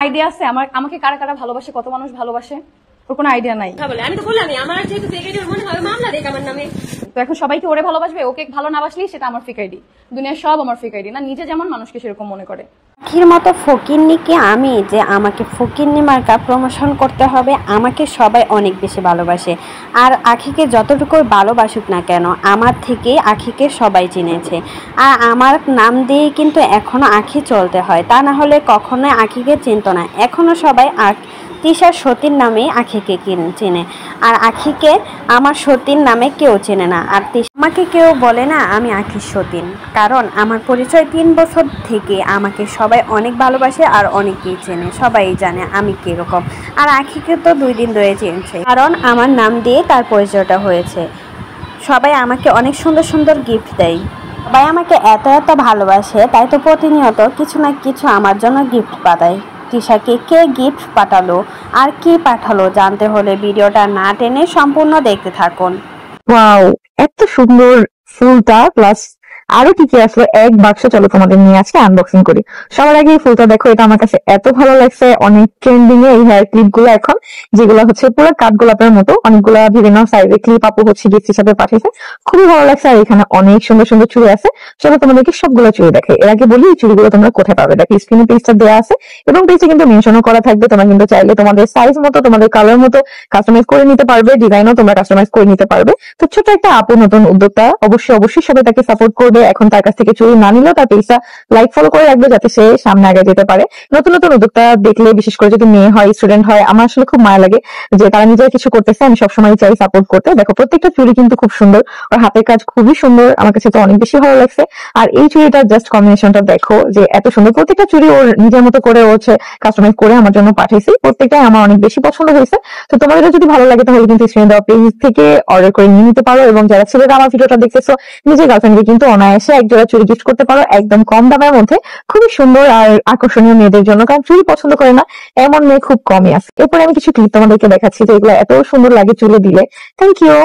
Idea আছে আমাকে কারা কারা ভালোবাসে, কত মানুষ ভালোবাসে? ওর কোনো আইডিয়া নাই। আমি তো বললাম আমার যেহেতু ফেক আইডি মনে হয় মামলা দেখ আমার নামে। তো এখন সবাইকে ওরে ভালোবাসবে, ওকে ভালো না বাসলেই সেটা আমার ফেক আইডি। দুনিয়ার সব আমার ফেক আইডি না, নিজে যেমন মানুষকে সেরকম মনে করে। আখির মতো ফকিন্নিকে আমি যে আমাকে ফকিন্নি মার্কা প্রমোশন করতে হবে, আমাকে সবাই অনেক বেশি ভালোবাসে। আর আখিকে যতটুকু ভালোবাসুক না কেন, আমার থেকে আখিকে সবাই চিনেছে। আর আমার নাম দিয়ে কিন্তু এখনও আখি চলতে হয়, তা না হলে কখনোই আখিকে চিনত না। এখনও সবাই তিশার সতীর নামে আখিকে চেনে, আর আখিকে আমার সতীর নামে কেউ চেনে না। আর আমাকে কেউ বলে না আমি আখির সতীন, কারণ আমার পরিচয় 3 বছর থেকে আমাকে সবাই অনেক ভালোবাসে আর অনেকেই চেনে, সবাই জানে আমি কীরকম। আর আখিকে তো 2 দিন ধরে চিনছে, কারণ আমার নাম দিয়ে তার পরিচয়টা হয়েছে। সবাই আমাকে অনেক সুন্দর সুন্দর গিফট দেয়, সবাই আমাকে এত এত ভালোবাসে, তাই তো প্রতিনিয়ত কিছু না কিছু আমার জন্য গিফট পাঠায়। তিশাকে কে গিফট পাঠালো আর কি পাঠালো জানতে হলে ভিডিওটা না টেনে সম্পূর্ণ দেখতে থাকুন। ওয়াও, এত সুন্দর ফুলটা প্লাস আরো কি কি আসলো এক বাক্স। চলো তোমাদের নিয়ে আজকে আনবক্সিং করি। সবার আগে এই ফুলটা দেখো, এটা আমার কাছে এত ভালো লাগছে। অনেক ট্রেন্ডিং এ এই হেয়ার ক্লিপ গুলো এখন, যেগুলো হচ্ছে পুরো কাঠগোলাপের মতো, অনেকগুলা বিভিন্ন সাইজে ক্লিপ আপু হচ্ছে গিফট হিসাবে পাঠিয়েছে, খুবই ভালো লাগছে। আর এখানে অনেক সুন্দর সুন্দর চুড়ি আছে। চলো তোমাদেরকে সবগুলো চুড়ি দেখে। এর আগে বলি এই চুড়িগুলো তোমরা কোথায় পাবে, দেখো স্ক্রিনে পেজটা দেওয়া আছে এবং পেজে কিন্তু মেনশনও করা থাকবে। তোমরা কিন্তু চাইলে তোমাদের সাইজ মতো, তোমাদের কালার মতো কাস্টমাইজ করে নিতে পারবে, ডিজাইনও তোমরা কাস্টমাইজ করে নিতে পারবে। তো ছোট একটা আপু, নতুন উদ্যোক্তা, অবশ্যই সবাই তাকে সাপোর্ট করবে। এখন তার কাছ থেকে চুরি না নিলেও তার পেজটা লাইক ফলো করে রাখবে, যাতে সে সামনে আগে যেতে পারে। নতুন নতুন উদ্যোক্তা দেখলে, বিশেষ করে যদি মেয়ে হয়, স্টুডেন্ট হয়, আমার আসলে খুব মায়া লাগে যে তারা নিজেরা কিছু করতেছে, আমি সবসময় চাই সাপোর্ট করতে। দেখো প্রত্যেকটা চুরি কিন্তু খুব সুন্দর, ওর হাতের কাজ খুবই সুন্দর, আমার কাছে তো অনেক বেশি ভালো লাগছে। আর এই চুড়িটার জাস্ট কম্বিনেশনটা দেখো যে এত সুন্দর। প্রত্যেকটা চুড়ি ওর নিজের মতো করে হচ্ছে কাস্টমাইজ করে আমার জন্য পাঠাইছে, প্রত্যেকটাই আমার অনেক বেশি পছন্দ হয়েছে। তো তোমাদেরও যদি ভালো লাগে তাহলে কিন্তু স্ক্রিনে দেওয়া পেজ থেকে অর্ডার করে নিয়ে নিতে পারো। এবং যারা ছেলেরা আমার ভিডিওটা দেখতেছো, নিজের গার্লফ্রেন্ডকে কিন্তু অনায়াসে এক জোড়া চুড়ি গিফট করতে পারো, একদম কম দামের মধ্যে, খুবই সুন্দর আর আকর্ষণীয় মেয়েদের জন্য। কারণ চুড়ি পছন্দ করে না এমন মেয়ে খুব কমই আছে। এরপরে আমি কিছু ক্লিপ তোমাদেরকে দেখাচ্ছি, যেগুলো এত সুন্দর লাগে চুলে দিলে। Thank you.